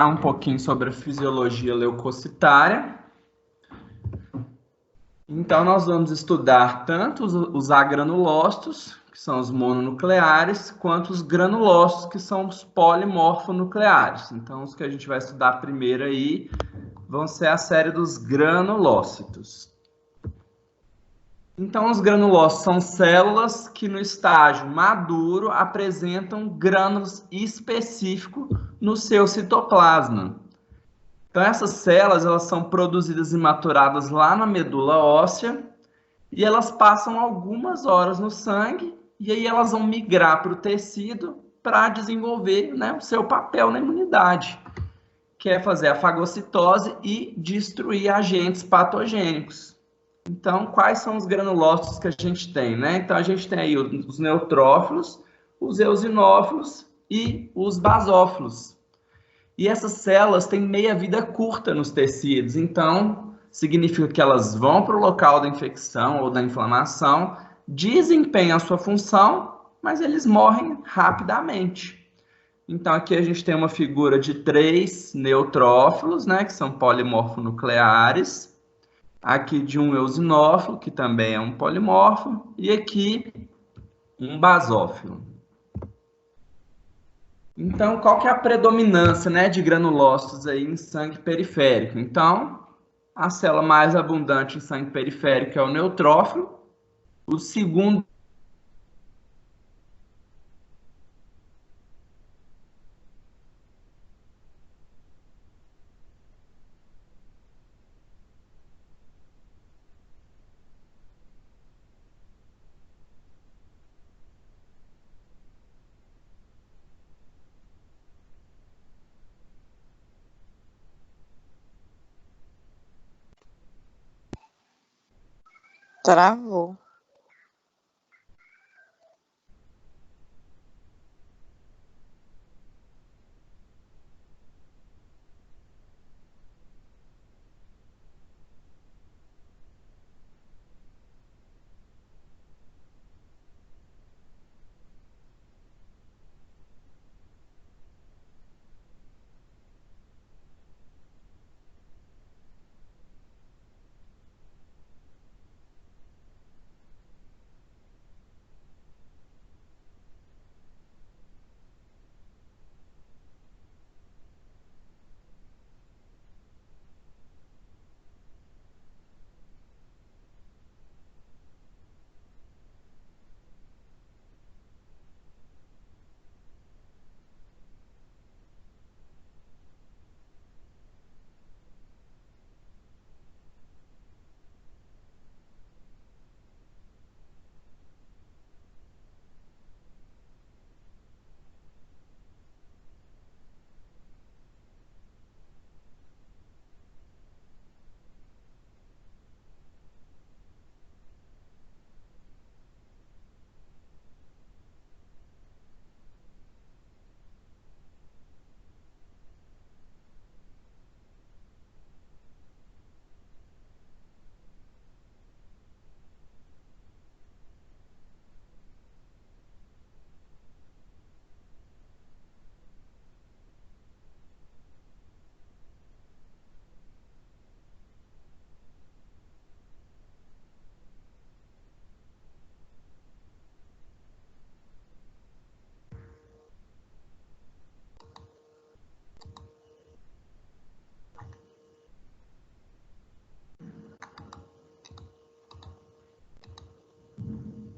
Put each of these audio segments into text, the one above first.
Um pouquinho sobre a fisiologia leucocitária. Então, nós vamos estudar tanto os agranulócitos, que são os mononucleares, quanto os granulócitos, que são os polimorfonucleares. Então, os que a gente vai estudar primeiro aí vão ser a série dos granulócitos. Então, os granulócitos são células que no estágio maduro apresentam grânulos específicos no seu citoplasma. Então, essas células elas são produzidas e maturadas lá na medula óssea e elas passam algumas horas no sangue e aí elas vão migrar para o tecido para desenvolver, né, o seu papel na imunidade, que é fazer a fagocitose e destruir agentes patogênicos. Então, quais são os granulócitos que a gente tem, né? Então, a gente tem aí os neutrófilos, os eosinófilos e os basófilos. E essas células têm meia-vida curta nos tecidos, então significa que elas vão para o local da infecção ou da inflamação, desempenham a sua função, mas eles morrem rapidamente. Então aqui a gente tem uma figura de 3 neutrófilos, né, que são polimorfonucleares, aqui de um eosinófilo, que também é um polimorfo, e aqui um basófilo. Então, qual que é a predominância, né, de granulócitos aí em sangue periférico? Então, a célula mais abundante em sangue periférico é o neutrófilo. O segundo Travou.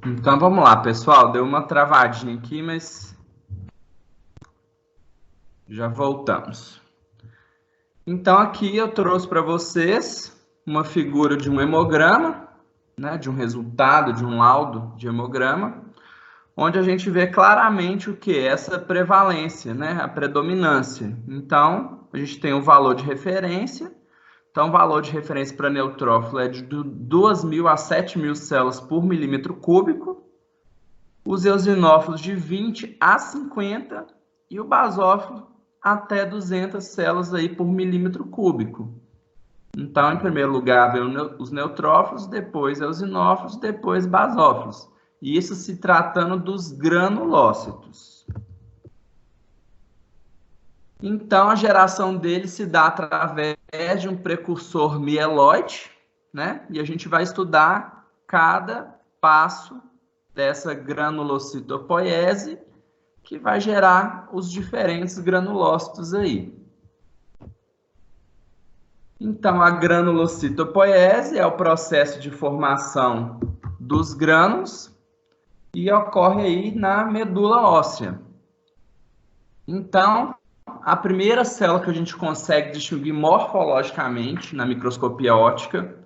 Então vamos lá, pessoal. Deu uma travadinha aqui, mas já voltamos. Então aqui eu trouxe para vocês uma figura de um hemograma, né, de um resultado, de um laudo de hemograma, onde a gente vê claramente o que é essa prevalência, né, a predominância. Então, a gente tem o valor de referência. Então, o valor de referência para neutrófilo é de 2.000 a 7.000 células por milímetro cúbico, os eosinófilos de 20 a 50 e o basófilo até 200 células aí por milímetro cúbico. Então, em primeiro lugar, vem os neutrófilos, depois eosinófilos, depois basófilos. E isso se tratando dos granulócitos. Então, a geração dele se dá através de um precursor mieloide, né? E a gente vai estudar cada passo dessa granulocitopoiese que vai gerar os diferentes granulócitos aí. Então, a granulocitopoiese é o processo de formação dos grânulos e ocorre aí na medula óssea. Então, a primeira célula que a gente consegue distinguir morfologicamente na microscopia óptica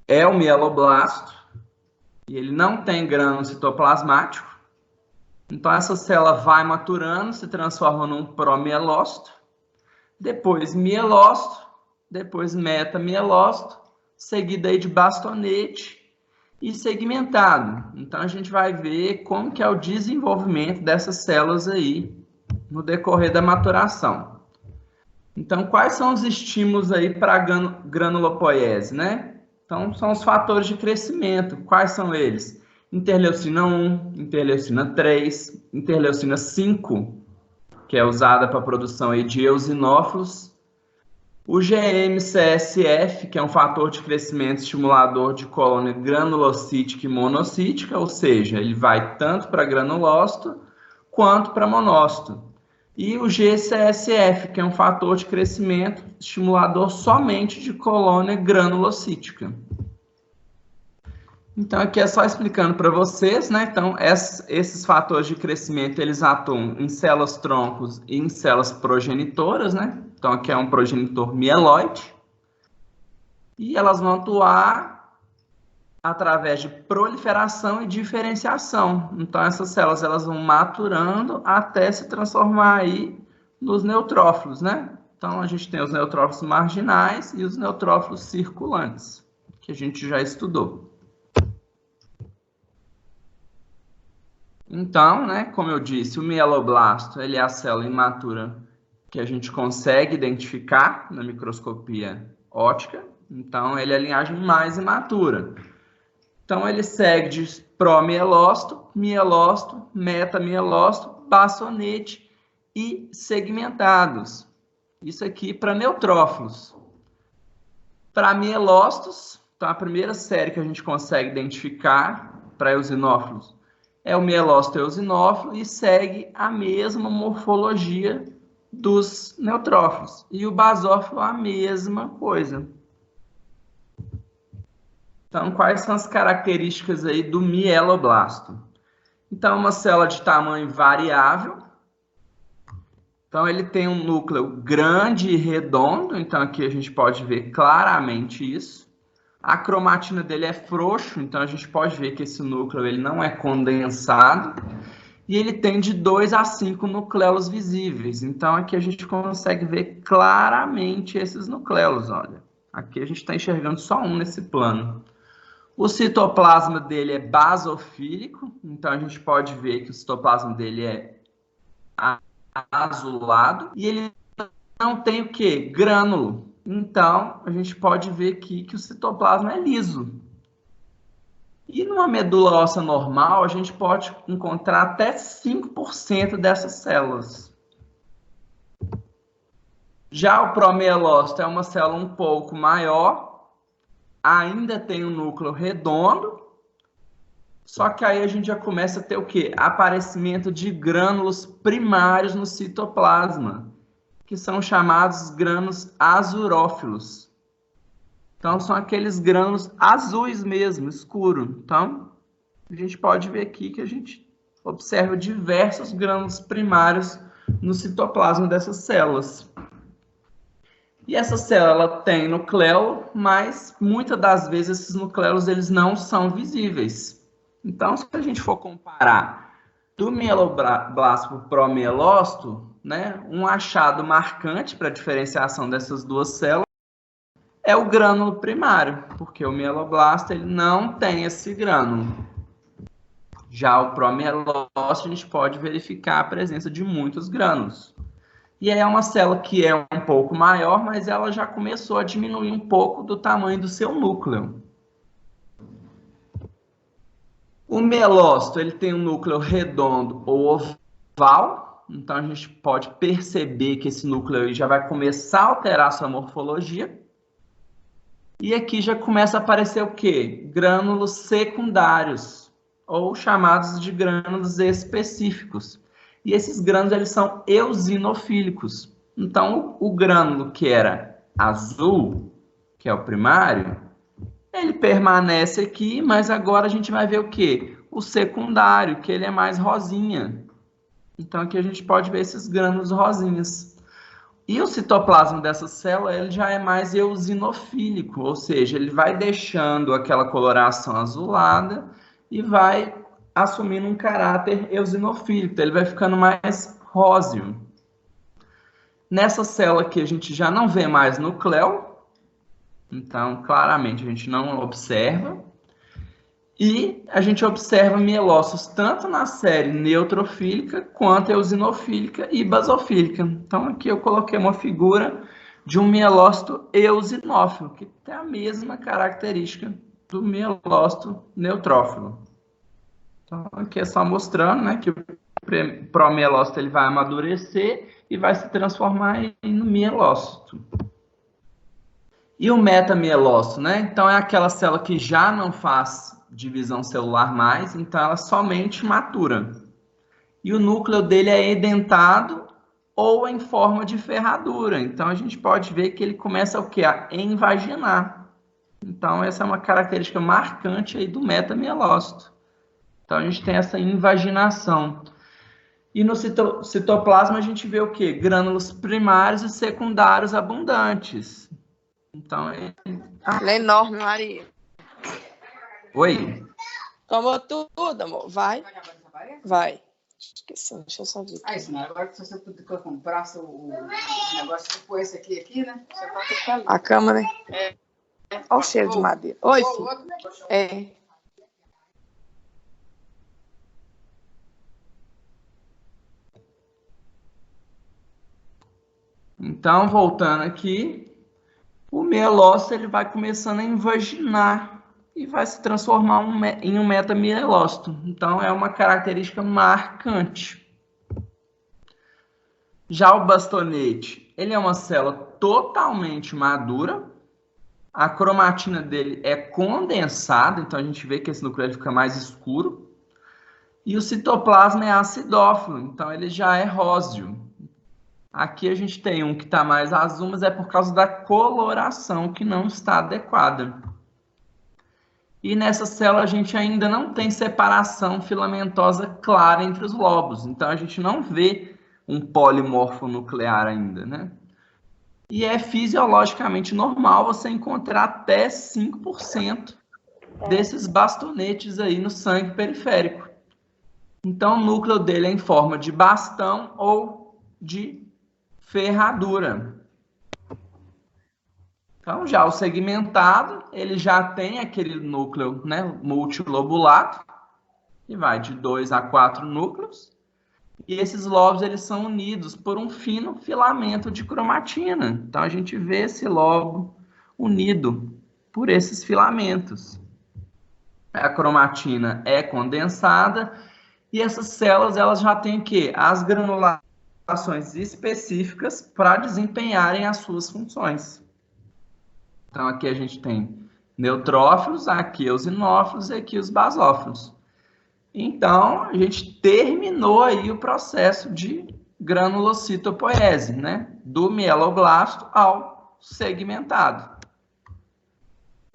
é o mieloblasto, e ele não tem grânulo citoplasmático. Então, essa célula vai maturando, se transforma num promielócito, depois mielócito, depois metamielócito, seguido aí de bastonete e segmentado. Então, a gente vai ver como que é o desenvolvimento dessas células aí no decorrer da maturação. Então, quais são os estímulos aí para a granulopoiese, né? Então, são os fatores de crescimento. Quais são eles? Interleucina 1, interleucina 3, interleucina 5, que é usada para a produção aí de eosinófilos. O GM-CSF, que é um fator de crescimento estimulador de colônia granulocítica e monocítica, ou seja, ele vai tanto para granulócito quanto para monócito. E o GCSF, que é um fator de crescimento estimulador somente de colônia granulocítica. Então, aqui é só explicando para vocês, né? Então, esses fatores de crescimento, eles atuam em células troncos e em células progenitoras, né? Então, aqui é um progenitor mieloide. E elas vão atuar através de proliferação e diferenciação. Então, essas células elas vão maturando até se transformar aí nos neutrófilos, né? Então, a gente tem os neutrófilos marginais e os neutrófilos circulantes, que a gente já estudou. Então, né, como eu disse, o mieloblasto ele é a célula imatura que a gente consegue identificar na microscopia óptica. Então, ele é a linhagem mais imatura. Então, ele segue de promielócito, mielócito, metamielócito, bastonete e segmentados. Isso aqui para neutrófilos. Para mielócitos, então a primeira série que a gente consegue identificar para eosinófilos é o mielócito eosinófilo e segue a mesma morfologia dos neutrófilos. E o basófilo a mesma coisa. Então, quais são as características aí do mieloblasto? Então, uma célula de tamanho variável. Então, ele tem um núcleo grande e redondo. Então, aqui a gente pode ver claramente isso. A cromatina dele é frouxo. Então, a gente pode ver que esse núcleo ele não é condensado. E ele tem de 2 a 5 nucleolos visíveis. Então, aqui a gente consegue ver claramente esses nucleolos. Olha, aqui a gente está enxergando só um nesse plano. O citoplasma dele é basofílico, então a gente pode ver que o citoplasma dele é azulado e ele não tem o que? Grânulo. Então, a gente pode ver aqui que o citoplasma é liso. E numa medula óssea normal, a gente pode encontrar até 5% dessas células. Já o promielócito é uma célula um pouco maior, ainda tem um núcleo redondo, só que aí a gente já começa a ter o quê? Aparecimento de grânulos primários no citoplasma, que são chamados grânulos azurófilos. Então, são aqueles grânulos azuis mesmo, escuro. Então, a gente pode ver aqui que a gente observa diversos grânulos primários no citoplasma dessas células. E essa célula ela tem nucleolo, mas muitas das vezes esses nucleolos eles não são visíveis. Então, se a gente for comparar do mieloblasto para o promielócito, né, um achado marcante para a diferenciação dessas duas células é o grânulo primário, porque o mieloblasto ele não tem esse grânulo. Já o promielócito a gente pode verificar a presença de muitos grânulos. E aí é uma célula que é um pouco maior, mas ela já começou a diminuir um pouco do tamanho do seu núcleo. O mielócito ele tem um núcleo redondo ou oval, Então, a gente pode perceber que esse núcleo aí já vai começar a alterar sua morfologia. E aqui já começa a aparecer o quê? Grânulos secundários, ou chamados de grânulos específicos. E esses grânulos, eles são eosinofílicos. Então, o grânulo que era azul, que é o primário, ele permanece aqui, mas agora a gente vai ver o quê? O secundário, que ele é mais rosinha. Então, aqui a gente pode ver esses grânulos rosinhas. E o citoplasma dessa célula, ele já é mais eosinofílico, ou seja, ele vai deixando aquela coloração azulada e vai assumindo um caráter eosinofílico, então ele vai ficando mais róseo. Nessa célula aqui a gente já não vê mais núcleo, então claramente a gente não observa. E a gente observa mielócitos tanto na série neutrofílica quanto eosinofílica e basofílica. Então aqui eu coloquei uma figura de um mielócito eosinófilo, que tem a mesma característica do mielócito neutrófilo. Então aqui é só mostrando, né, que o promielócito ele vai amadurecer e vai se transformar no mielócito. E o metamielócito, né? Então é aquela célula que já não faz divisão celular mais, então ela somente matura. E o núcleo dele é edentado ou em forma de ferradura. Então a gente pode ver que ele começa o quê? A invaginar. Então essa é uma característica marcante aí do metamielócito. Então a gente tem essa invaginação. E no citoplasma a gente vê o quê? Grânulos primários e secundários abundantes. Então, Ela é enorme, Maria. Oi? Tomou tudo, amor. Vai. Vai. Esqueci, deixa eu só ver. Ah, isso não. Agora se você comprar o negócio, se for esse aqui, né? Você vai ter que A cama, né? É. Olha o cheiro de madeira. Oi, filho. É. Então, voltando aqui, o mielócito ele vai começando a invaginar e vai se transformar em um metamielócito. Então, é uma característica marcante. Já o bastonete, ele é uma célula totalmente madura. A cromatina dele é condensada, então a gente vê que esse núcleo fica mais escuro. E o citoplasma é acidófilo, então ele já é róseo. Aqui a gente tem um que está mais azul, mas é por causa da coloração que não está adequada. E nessa célula a gente ainda não tem separação filamentosa clara entre os lobos, então a gente não vê um polimorfo nuclear ainda, né? E é fisiologicamente normal você encontrar até 5% desses bastonetes aí no sangue periférico. Então o núcleo dele é em forma de bastão ou de ferradura. Então, já o segmentado, ele já tem aquele núcleo, né, multilobulado, que vai de 2 a 4 núcleos, e esses lobos eles são unidos por um fino filamento de cromatina. Então, a gente vê esse lobo unido por esses filamentos. A cromatina é condensada, e essas células elas já têm o quê? As granulações específicas para desempenharem as suas funções. Então, aqui a gente tem neutrófilos, aqui eosinófilos e aqui os basófilos. Então, a gente terminou aí o processo de granulocitopoese, né? Do mieloblasto ao segmentado.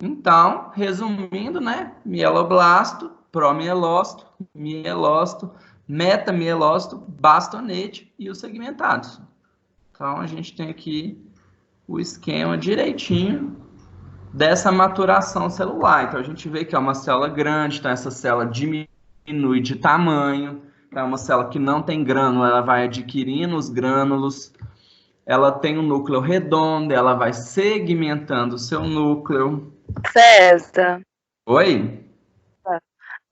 Então, resumindo, né? Mieloblasto, promielócito, mielócito, metamielócito, bastonete e os segmentados. Então, a gente tem aqui o esquema direitinho dessa maturação celular. Então, a gente vê que é uma célula grande, então essa célula diminui de tamanho, então é uma célula que não tem grânulo, ela vai adquirindo os grânulos, ela tem um núcleo redondo, ela vai segmentando o seu núcleo. César, Oi?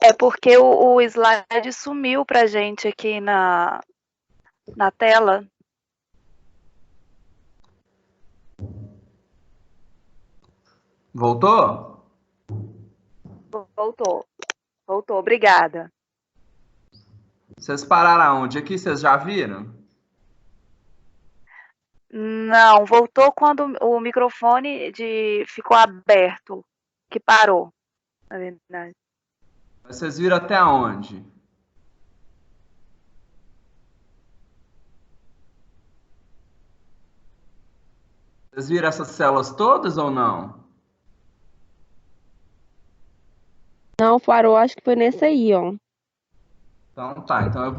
é porque o slide sumiu pra gente aqui na tela. Voltou? Voltou, obrigada. Vocês pararam aonde? Aqui vocês já viram? Não, voltou quando o microfone ficou aberto, que parou, na verdade. Vocês viram até onde? Vocês viram essas células todas ou não? Não, parou, acho que foi nesse aí, ó. Então tá, então eu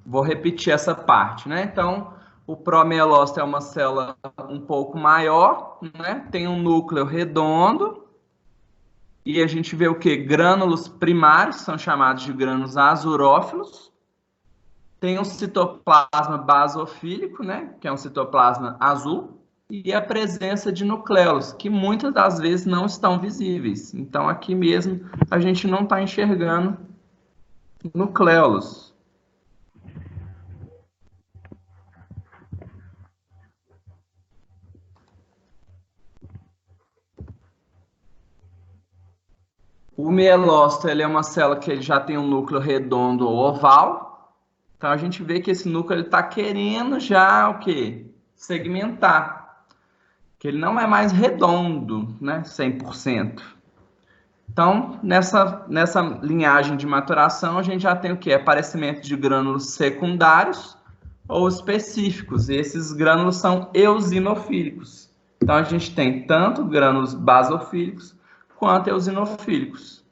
vou repetir essa parte, né? Então, o promielócito é uma célula um pouco maior, né? Tem um núcleo redondo e a gente vê o quê? Grânulos primários, são chamados de grânulos azurófilos. Tem um citoplasma basofílico, né? Que é um citoplasma azul. E a presença de nucléolos, que muitas das vezes não estão visíveis. Então, aqui mesmo, a gente não está enxergando nucléolos. O mielócito ele é uma célula que ele já tem um núcleo redondo ou oval. Então, a gente vê que esse núcleo está querendo já o quê? Segmentar. Que ele não é mais redondo, né? 100%. Então, nessa linhagem de maturação, a gente já tem o quê? Aparecimento de grânulos secundários ou específicos. E esses grânulos são eosinofílicos. Então, a gente tem tanto grânulos basofílicos quanto eosinofílicos.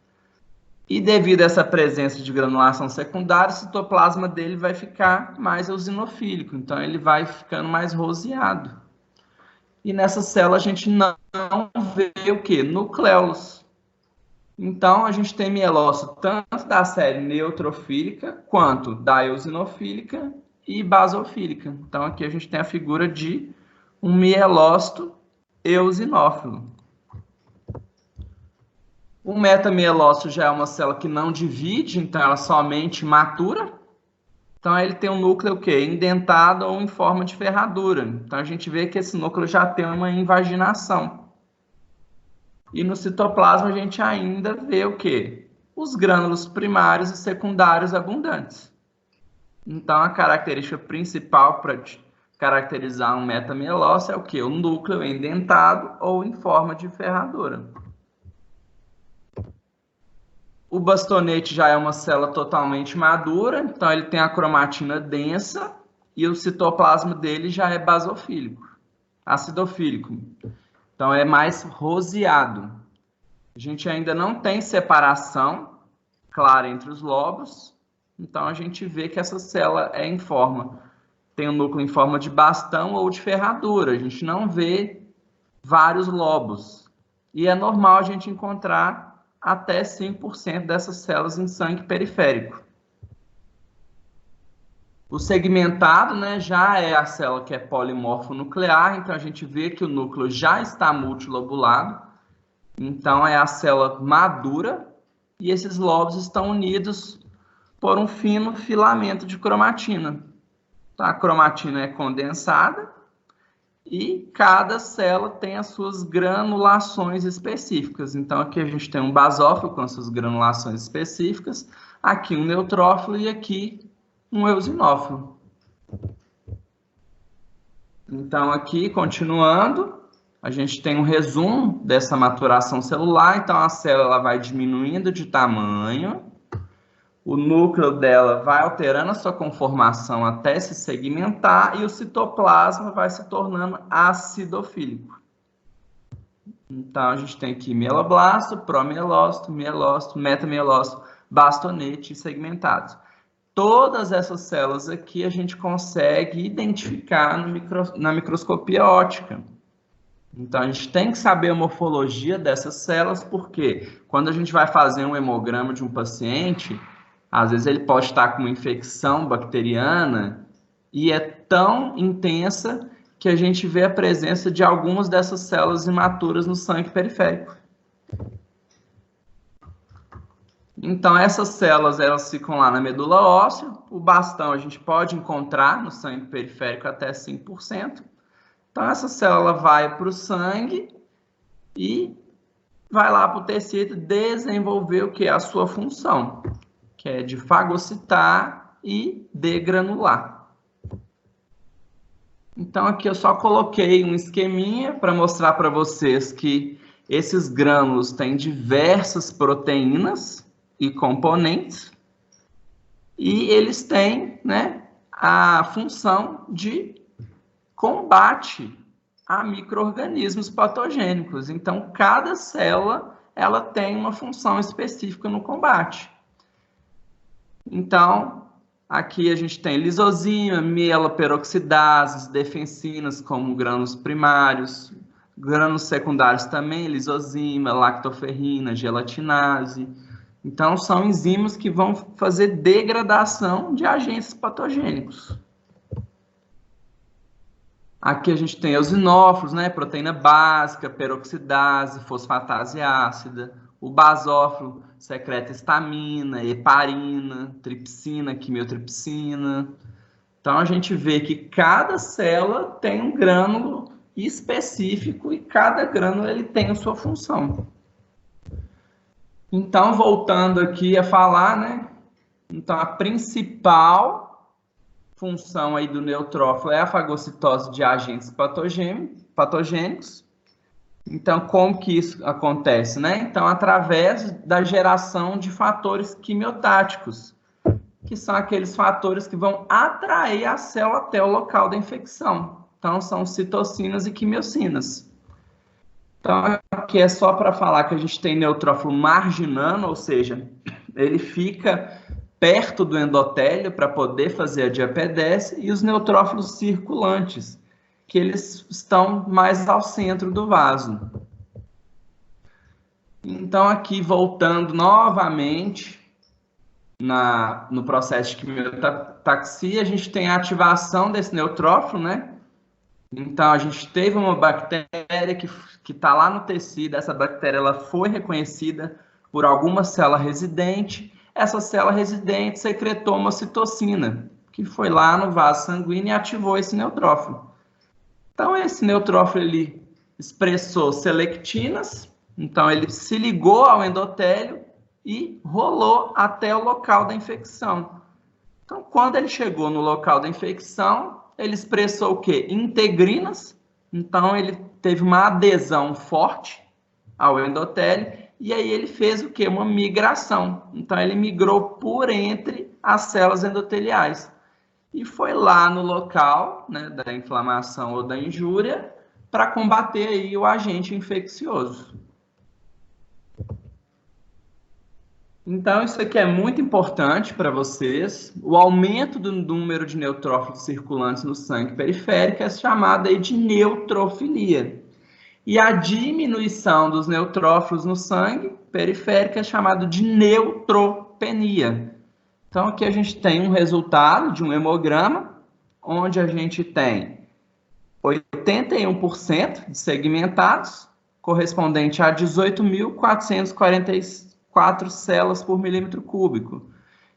E devido a essa presença de granulação secundária, o citoplasma dele vai ficar mais eosinofílico. Então, ele vai ficando mais roseado. E nessa célula a gente não vê o quê? Nucléolos. Então, a gente tem mielócito tanto da série neutrofílica, quanto da eosinofílica e basofílica. Então, aqui a gente tem a figura de um mielócito eosinófilo. O metamielócito já é uma célula que não divide, então ela somente matura. Então, ele tem um núcleo o quê? Indentado ou em forma de ferradura. Então, a gente vê que esse núcleo já tem uma invaginação. E no citoplasma, a gente ainda vê o quê? Os grânulos primários e secundários abundantes. Então, a característica principal para caracterizar um metamielócito é o quê? O núcleo indentado ou em forma de ferradura. O bastonete já é uma célula totalmente madura, então ele tem a cromatina densa e o citoplasma dele já é basofílico, acidofílico. Então é mais roseado. A gente ainda não tem separação clara entre os lobos, então a gente vê que essa célula é em forma, tem um núcleo em forma de bastão ou de ferradura. A gente não vê vários lobos. E é normal a gente encontrar até 5% dessas células em sangue periférico. O segmentado, né, já é a célula que é polimorfonuclear, então a gente vê que o núcleo já está multilobulado, então é a célula madura, e esses lobos estão unidos por um fino filamento de cromatina. Então, a cromatina é condensada, e cada célula tem as suas granulações específicas. Então, aqui a gente tem um basófilo com as suas granulações específicas, aqui um neutrófilo e aqui um eosinófilo. Então, aqui, continuando, a gente tem um resumo dessa maturação celular. Então, a célula vai diminuindo de tamanho, o núcleo dela vai alterando a sua conformação até se segmentar e o citoplasma vai se tornando acidofílico. Então, a gente tem aqui mieloblasto, promielócito, mielócito, metamielócito, bastonete e segmentados. Todas essas células aqui a gente consegue identificar na microscopia óptica. Então, a gente tem que saber a morfologia dessas células, porque quando a gente vai fazer um hemograma de um paciente, às vezes ele pode estar com uma infecção bacteriana e é tão intensa que a gente vê a presença de algumas dessas células imaturas no sangue periférico. Então, essas células elas ficam lá na medula óssea. O bastão a gente pode encontrar no sangue periférico até 5%. Então, essa célula vai para o sangue e vai lá para o tecido desenvolver o que é a sua função, que é de fagocitar e degranular. Então, aqui eu só coloquei um esqueminha para mostrar para vocês que esses grânulos têm diversas proteínas e componentes, e eles têm, né, a função de combate a micro-organismos patogênicos. Então, cada célula ela tem uma função específica no combate. Então, aqui a gente tem lisozima, mieloperoxidases, defensinas como grânulos primários, grânulos secundários também, lisozima, lactoferrina, gelatinase. Então, são enzimas que vão fazer degradação de agentes patogênicos. Aqui a gente tem eosinófilos, né? Proteína básica, peroxidase, fosfatase ácida. O basófilo secreta histamina, heparina, tripsina, quimiotripsina. Então, a gente vê que cada célula tem um grânulo específico e cada grânulo ele tem a sua função. Então, voltando aqui a falar, né? Então, a principal função aí do neutrófilo é a fagocitose de agentes patogênicos. Então, como que isso acontece, né? Então, através da geração de fatores quimiotáticos, que são aqueles fatores que vão atrair a célula até o local da infecção. Então, são citocinas e quimiocinas. Então, aqui é só para falar que a gente tem neutrófilo marginando, ou seja, ele fica perto do endotélio para poder fazer a diapedese, e os neutrófilos circulantes, que eles estão mais ao centro do vaso. Então, aqui, voltando novamente no processo de quimiotaxia, a gente tem a ativação desse neutrófilo, né? Então, a gente teve uma bactéria que está lá no tecido, essa bactéria ela foi reconhecida por alguma célula residente. Essa célula residente secretou uma citocina, que foi lá no vaso sanguíneo e ativou esse neutrófilo. Então, esse neutrófilo ele expressou selectinas, então ele se ligou ao endotélio e rolou até o local da infecção. Então, quando ele chegou no local da infecção, ele expressou o quê? Integrinas, então ele teve uma adesão forte ao endotélio, e aí ele fez o quê? Uma migração. Então, ele migrou por entre as células endoteliais. E foi lá no local, né, da inflamação ou da injúria para combater aí o agente infeccioso. Então, isso aqui é muito importante para vocês. O aumento do número de neutrófilos circulantes no sangue periférico é chamado aí de neutrofilia. E a diminuição dos neutrófilos no sangue periférico é chamado de neutropenia. Então, aqui a gente tem um resultado de um hemograma, onde a gente tem 81% de segmentados, correspondente a 18.444 células por milímetro cúbico.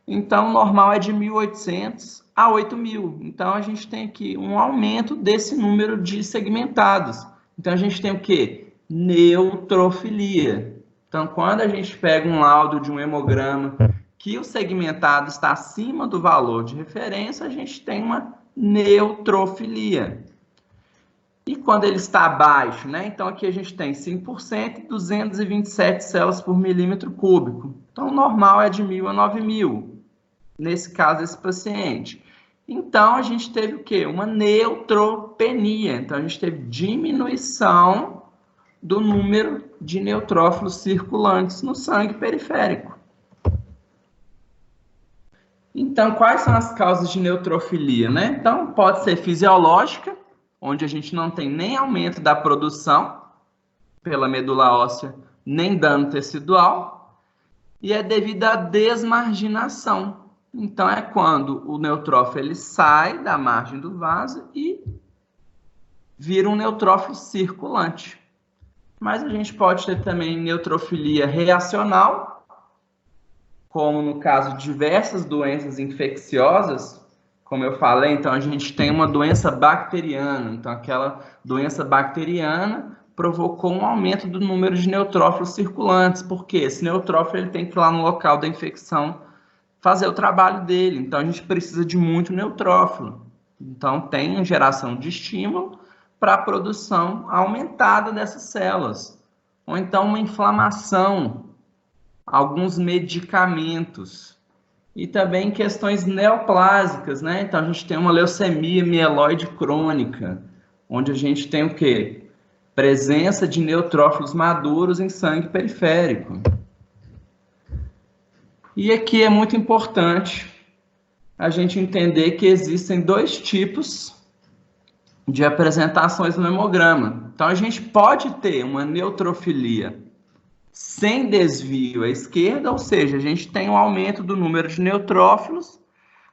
Então, o normal é de 1.800 a 8.000. Então, a gente tem aqui um aumento desse número de segmentados. Então, a gente tem o quê? Neutrofilia. Então, quando a gente pega um laudo de um hemograma que o segmentado está acima do valor de referência, a gente tem uma neutrofilia. E quando ele está abaixo, né? Então, aqui a gente tem 5% e 227 células por milímetro cúbico. Então, o normal é de 1.000 a 9.000, nesse caso, esse paciente. Então, a gente teve o quê? Uma neutropenia. Então, a gente teve diminuição do número de neutrófilos circulantes no sangue periférico. Então, quais são as causas de neutrofilia, né? Então, pode ser fisiológica, onde a gente não tem nem aumento da produção pela medula óssea, nem dano tecidual, e é devido à desmarginação. Então, é quando o neutrófilo ele sai da margem do vaso e vira um neutrófilo circulante. Mas a gente pode ter também neutrofilia reacional, como no caso de diversas doenças infecciosas, como eu falei, então a gente tem uma doença bacteriana. Então, aquela doença bacteriana provocou um aumento do número de neutrófilos circulantes, porque esse neutrófilo ele tem que ir lá no local da infecção fazer o trabalho dele. Então, a gente precisa de muito neutrófilo. Então, tem geração de estímulo para a produção aumentada dessas células. Ou então, uma inflamação, alguns medicamentos. E também questões neoplásicas, né? Então, a gente tem uma leucemia mieloide crônica, onde a gente tem o quê? Presença de neutrófilos maduros em sangue periférico. E aqui é muito importante a gente entender que existem dois tipos de apresentações no hemograma. Então, a gente pode ter uma neutrofilia sem desvio à esquerda, ou seja, a gente tem um aumento do número de neutrófilos,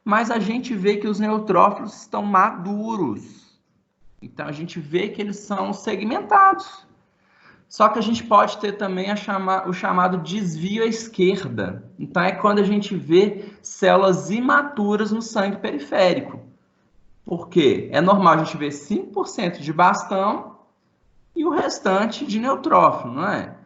mas a gente vê que os neutrófilos estão maduros. Então, a gente vê que eles são segmentados. Só que a gente pode ter também o chamado desvio à esquerda. Então, é quando a gente vê células imaturas no sangue periférico. Por quê? É normal a gente ver 5% de bastão e o restante de neutrófilo, não é?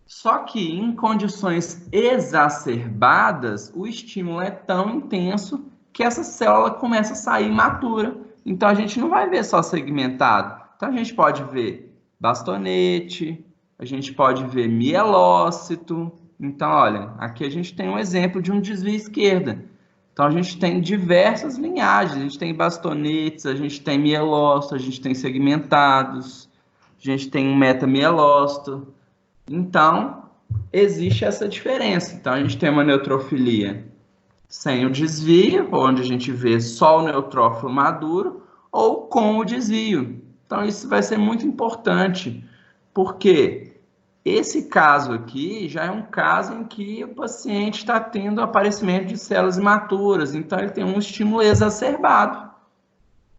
Só que em condições exacerbadas, o estímulo é tão intenso que essa célula começa a sair imatura. Então, a gente não vai ver só segmentado. Então, a gente pode ver bastonete, a gente pode ver mielócito. Então, olha, aqui a gente tem um exemplo de um desvio à esquerda. Então, a gente tem diversas linhagens. A gente tem bastonetes, a gente tem mielócito, a gente tem segmentados, a gente tem um metamielócito. Então, existe essa diferença. Então, a gente tem uma neutrofilia sem o desvio, onde a gente vê só o neutrófilo maduro, ou com o desvio. Então, isso vai ser muito importante, porque esse caso aqui já é um caso em que o paciente está tendo aparecimento de células imaturas, então ele tem um estímulo exacerbado.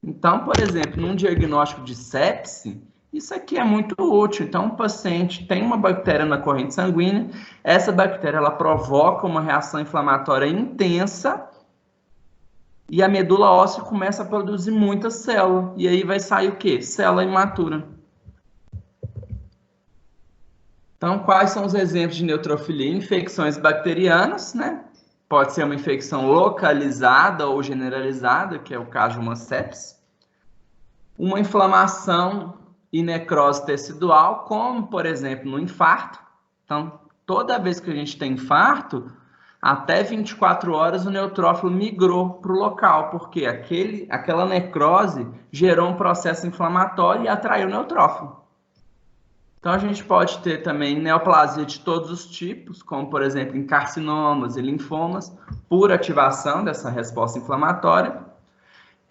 Então, por exemplo, num diagnóstico de sepse, isso aqui é muito útil. Então, o paciente tem uma bactéria na corrente sanguínea, essa bactéria ela provoca uma reação inflamatória intensa e a medula óssea começa a produzir muita célula. E aí vai sair o quê? Célula imatura. Então, quais são os exemplos de neutrofilia? Infecções bacterianas, né? Pode ser uma infecção localizada ou generalizada, que é o caso de uma sepse. Uma inflamação e necrose tecidual, como, por exemplo, no infarto. Então, toda vez que a gente tem infarto, até 24 horas o neutrófilo migrou para o local, porque aquela necrose gerou um processo inflamatório e atraiu o neutrófilo. Então, a gente pode ter também neoplasia de todos os tipos, como, por exemplo, em carcinomas e linfomas, por ativação dessa resposta inflamatória.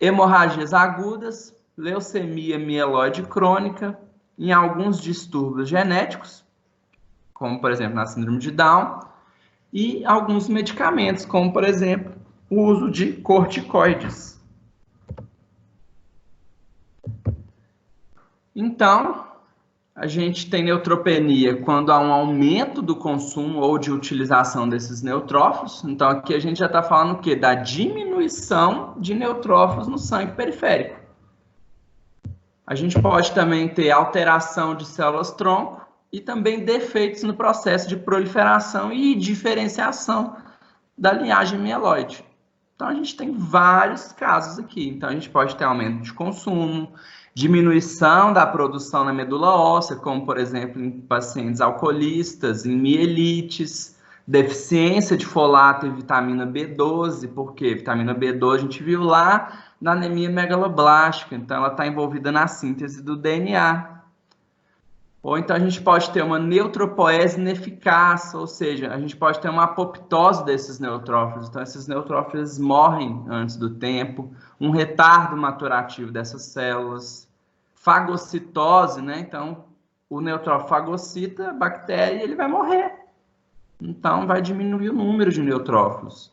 Hemorragias agudas, leucemia mieloide crônica, em alguns distúrbios genéticos, como, por exemplo, na síndrome de Down, e alguns medicamentos, como, por exemplo, o uso de corticoides. Então, a gente tem neutropenia quando há um aumento do consumo ou de utilização desses neutrófilos. Então, aqui a gente já está falando o quê? Da diminuição de neutrófilos no sangue periférico. A gente pode também ter alteração de células-tronco e também defeitos no processo de proliferação e diferenciação da linhagem mieloide. Então, a gente tem vários casos aqui. Então, a gente pode ter aumento de consumo, diminuição da produção na medula óssea, como, por exemplo, em pacientes alcoolistas, em mielites, deficiência de folato e vitamina B12, porque vitamina B12 a gente viu lá na anemia megaloblástica, então ela está envolvida na síntese do DNA. Ou então a gente pode ter uma neutropoese ineficaz, ou seja, a gente pode ter uma apoptose desses neutrófilos, então esses neutrófilos morrem antes do tempo, um retardo maturativo dessas células, fagocitose, né? Então o neutrófilo fagocita a bactéria e ele vai morrer. Então vai diminuir o número de neutrófilos.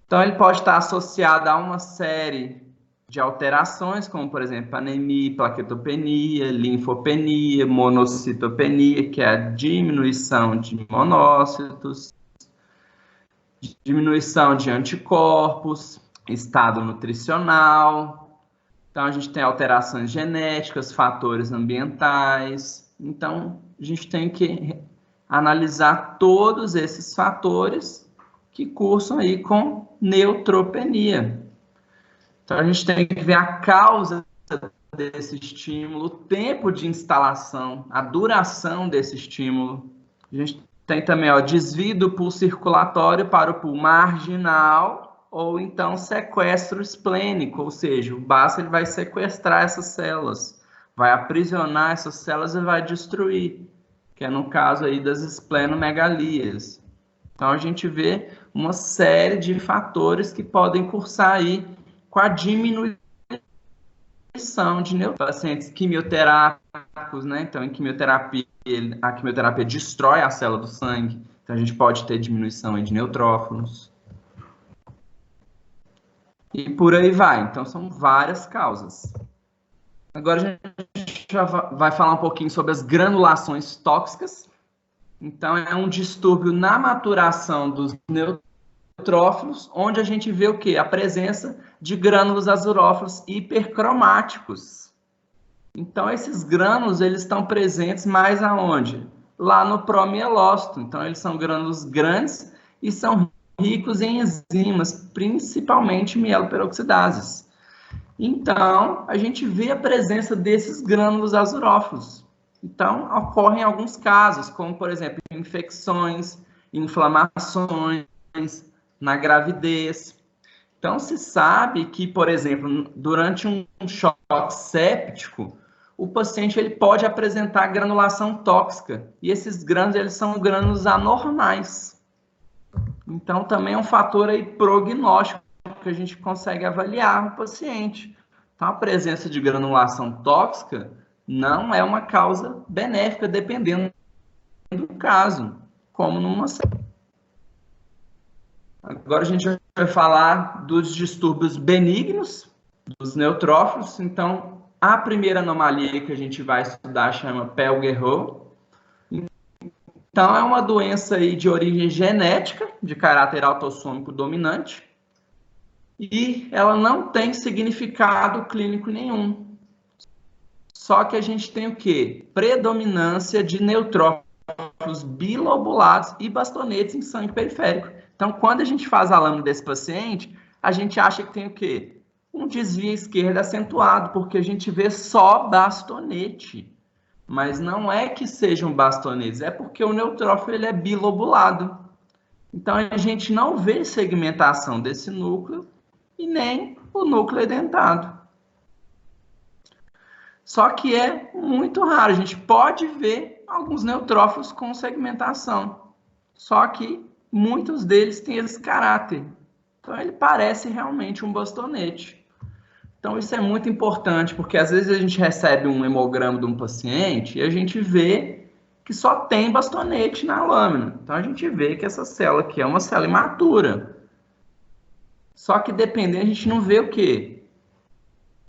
Então ele pode estar associado a uma série de alterações, como, por exemplo, anemia, plaquetopenia, linfopenia, monocitopenia, que é a diminuição de monócitos, diminuição de anticorpos, estado nutricional. Então, a gente tem alterações genéticas, fatores ambientais. Então, a gente tem que analisar todos esses fatores que cursam aí com neutropenia. Então, a gente tem que ver a causa desse estímulo, o tempo de instalação, a duração desse estímulo. A gente tem também, ó, desvio do pulso circulatório para o pulso marginal, ou então sequestro esplênico, ou seja, o baço ele vai sequestrar essas células, vai aprisionar essas células e vai destruir, que é no caso aí das esplenomegalias. Então, a gente vê uma série de fatores que podem cursar aí com a diminuição de pacientes quimioterápicos, né? Então, em quimioterapia, a quimioterapia destrói a célula do sangue, então a gente pode ter diminuição de neutrófilos. E por aí vai. Então, são várias causas. Agora, a gente já vai falar um pouquinho sobre as granulações tóxicas. Então, é um distúrbio na maturação dos neutrófilos, onde a gente vê o quê? A presença de grânulos azurófilos hipercromáticos. Então, esses grânulos, eles estão presentes mais aonde? Lá no promielócito. Então, eles são grânulos grandes e são ricos em enzimas, principalmente mieloperoxidases. Então, a gente vê a presença desses grânulos azurófilos. Então, ocorrem alguns casos, como, por exemplo, infecções, inflamações, na gravidez. Então, se sabe que, por exemplo, durante um choque séptico, o paciente ele pode apresentar granulação tóxica. E esses grânulos, eles são grânulos anormais. Então, também é um fator aí prognóstico que a gente consegue avaliar no paciente. Então, a presença de granulação tóxica não é uma causa benéfica, dependendo do caso, como numa... Agora a gente vai falar dos distúrbios benignos, dos neutrófilos. Então, a primeira anomalia que a gente vai estudar chama Pelguerot. Então, é uma doença aí de origem genética, de caráter autossômico dominante, e ela não tem significado clínico nenhum. Só que a gente tem o quê? Predominância de neutrófilos bilobulados e bastonetes em sangue periférico. Então, quando a gente faz a lâmina desse paciente, a gente acha que tem o quê? Um desvio esquerdo acentuado, porque a gente vê só bastonete. Mas não é que sejam bastonetes, é porque o neutrófilo ele é bilobulado. Então, a gente não vê segmentação desse núcleo e nem o núcleo edentado. Só que é muito raro. A gente pode ver alguns neutrófilos com segmentação. Só que muitos deles têm esse caráter. Então, ele parece realmente um bastonete. Então, isso é muito importante, porque às vezes a gente recebe um hemograma de um paciente e a gente vê que só tem bastonete na lâmina. Então, a gente vê que essa célula aqui é uma célula imatura. Só que dependendo, a gente não vê o quê?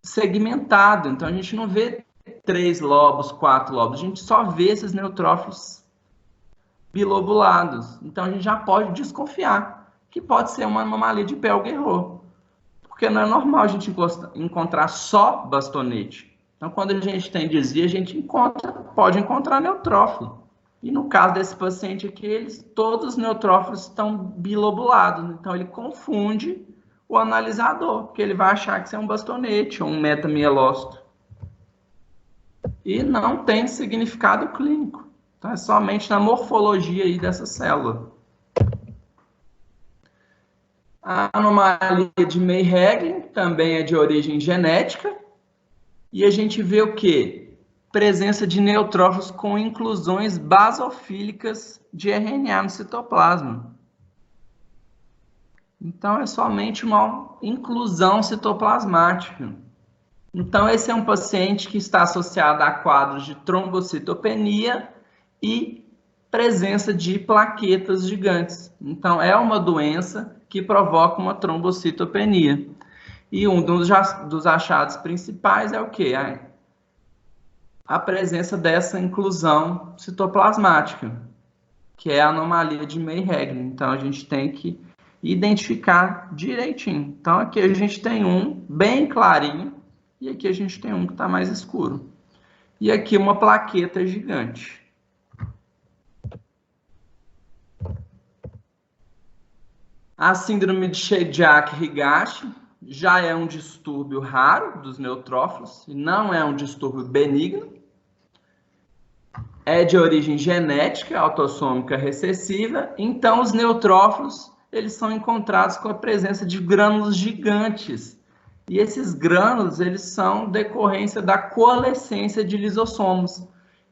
Segmentado. Então, a gente não vê 3 lobos, 4 lobos. A gente só vê esses neutrófilos bilobulados. Então, a gente já pode desconfiar que pode ser uma anomalia de Pelguerot. Porque não é normal a gente encontrar só bastonete. Então, quando a gente tem desvio, a gente pode encontrar neutrófilo. E no caso desse paciente aqui, todos os neutrófilos estão bilobulados. Então, ele confunde o analisador, porque ele vai achar que isso é um bastonete ou um metamielócito. E não tem significado clínico. Então, é somente na morfologia aí dessa célula. A anomalia de May-Hegling também é de origem genética. E a gente vê o quê? Presença de neutrófilos com inclusões basofílicas de RNA no citoplasma. Então, é somente uma inclusão citoplasmática. Então, esse é um paciente que está associado a quadros de trombocitopenia e presença de plaquetas gigantes. Então, é uma doença que provoca uma trombocitopenia. E um dos achados principais é o quê? A presença dessa inclusão citoplasmática, que é a anomalia de May-Hegling. Então, a gente tem que identificar direitinho. Então, aqui a gente tem um bem clarinho e aqui a gente tem um que está mais escuro. E aqui uma plaqueta gigante. A síndrome de Shediac-Higashi já é um distúrbio raro dos neutrófilos, e não é um distúrbio benigno. É de origem genética, autossômica recessiva, então os neutrófilos eles são encontrados com a presença de grânulos gigantes. E esses grânulos eles são decorrência da coalescência de lisossomos.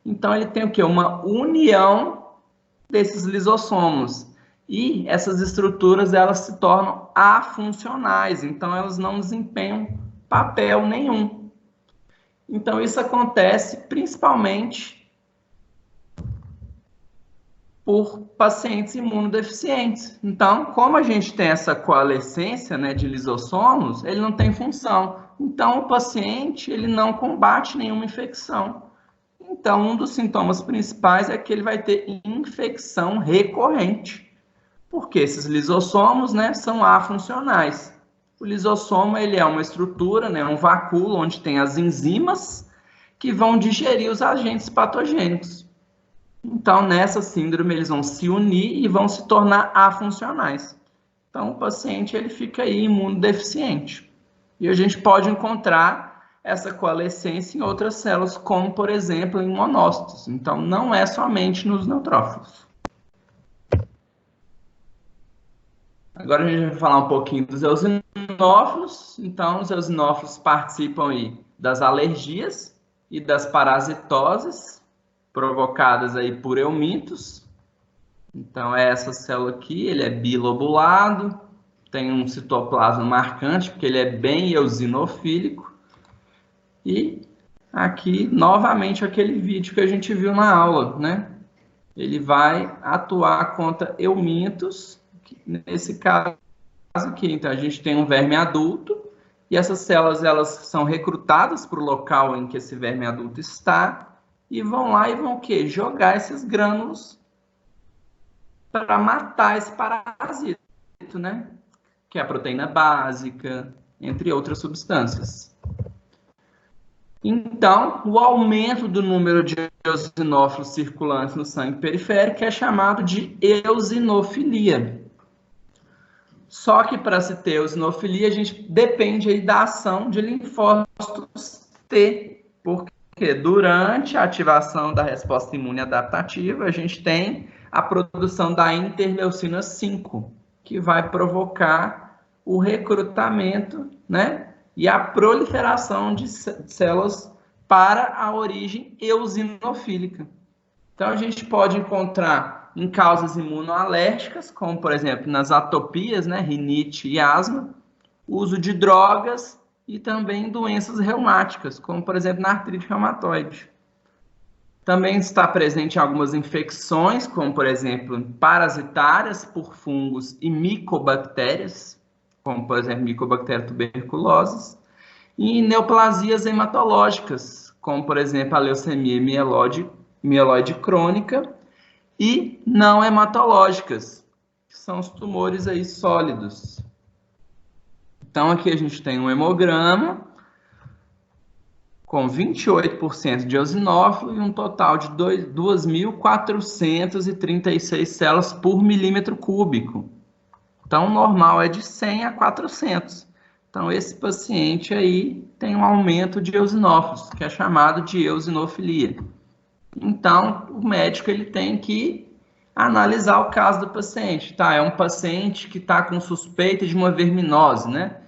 Então ele tem o quê? Uma união desses lisossomos. E essas estruturas elas se tornam afuncionais, então elas não desempenham papel nenhum. Então isso acontece principalmente por pacientes imunodeficientes. Então, como a gente tem essa coalescência, né, de lisossomos, ele não tem função. Então, o paciente ele não combate nenhuma infecção. Então, um dos sintomas principais é que ele vai ter infecção recorrente, porque esses lisossomos, né, são afuncionais. O lisossomo ele é uma estrutura, né, um vacúolo onde tem as enzimas que vão digerir os agentes patogênicos. Então, nessa síndrome, eles vão se unir e vão se tornar afuncionais. Então, o paciente ele fica aí imunodeficiente. E a gente pode encontrar essa coalescência em outras células, como, por exemplo, em monócitos. Então, não é somente nos neutrófilos. Agora a gente vai falar um pouquinho dos eosinófilos. Então, os eosinófilos participam aí das alergias e das parasitoses provocadas aí por eumintos. Então, é essa célula aqui, ele é bilobulado, tem um citoplasma marcante, porque ele é bem eosinofílico. E aqui, novamente, aquele vídeo que a gente viu na aula, né? Ele vai atuar contra eumintos, nesse caso aqui. Então, a gente tem um verme adulto, e essas células, elas são recrutadas para o local em que esse verme adulto está, e vão lá e vão o quê? Jogar esses grânulos para matar esse parasito, né? Que é a proteína básica, entre outras substâncias. Então, o aumento do número de eosinófilos circulantes no sangue periférico é chamado de eosinofilia. Só que para se ter eosinofilia, a gente depende aí da ação de linfócitos T, porque durante a ativação da resposta imune adaptativa, a gente tem a produção da interleucina 5, que vai provocar o recrutamento, né, e a proliferação de células para a origem eosinofílica. Então, a gente pode encontrar em causas imunoalérgicas, como, por exemplo, nas atopias, né, rinite e asma, uso de drogas e também doenças reumáticas, como, por exemplo, na artrite reumatoide. Também está presente em algumas infecções, como, por exemplo, parasitárias por fungos e micobactérias, como, por exemplo, Mycobacterium tuberculosis, e neoplasias hematológicas, como, por exemplo, a leucemia mieloide crônica, e não hematológicas, que são os tumores aí sólidos. Então, aqui a gente tem um hemograma com 28% de eosinófilo e um total de 2.436 células por milímetro cúbico. Então, o normal é de 100 a 400. Então, esse paciente aí tem um aumento de eosinófilos, que é chamado de eosinofilia. Então, o médico ele tem que analisar o caso do paciente. Tá? É um paciente que está com suspeita de uma verminose, né?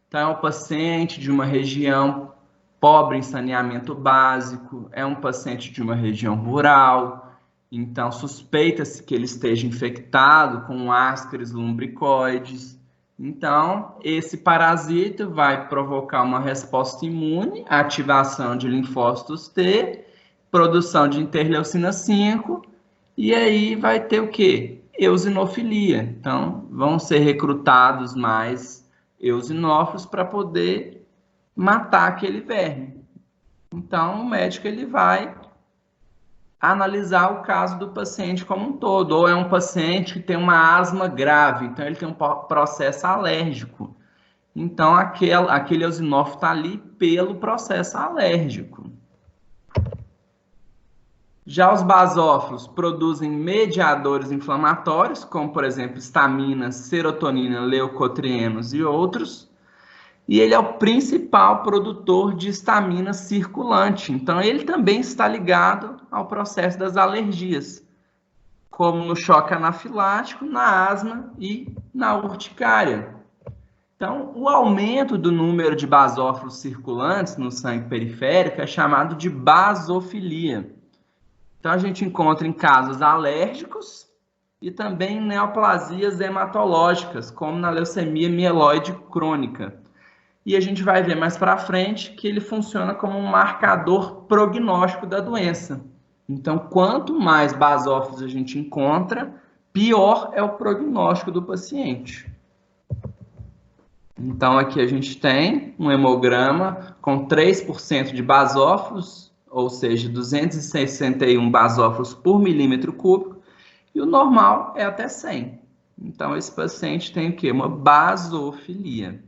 Então, é um paciente de uma região pobre em saneamento básico, é um paciente de uma região rural, então suspeita-se que ele esteja infectado com Ascaris lumbricoides. Então, esse parasita vai provocar uma resposta imune, ativação de linfócitos T, produção de interleucina 5, e aí vai ter o quê? Eosinofilia. Então, vão ser recrutados mais eosinófilos para poder matar aquele verme. Então, o médico ele vai analisar o caso do paciente como um todo. Ou é um paciente que tem uma asma grave, então ele tem um processo alérgico. Então, aquele eosinófilo está ali pelo processo alérgico. Já os basófilos produzem mediadores inflamatórios, como, por exemplo, histamina, serotonina, leucotrienos e outros. E ele é o principal produtor de histamina circulante. Então, ele também está ligado ao processo das alergias, como no choque anafilático, na asma e na urticária. Então, o aumento do número de basófilos circulantes no sangue periférico é chamado de basofilia. Então, a gente encontra em casos alérgicos e também em neoplasias hematológicas, como na leucemia mieloide crônica. E a gente vai ver mais para frente que ele funciona como um marcador prognóstico da doença. Então, quanto mais basófilos a gente encontra, pior é o prognóstico do paciente. Então, aqui a gente tem um hemograma com 3% de basófilos, ou seja, 261 basófilos por milímetro cúbico, e o normal é até 100. Então, esse paciente tem o quê? Uma basofilia.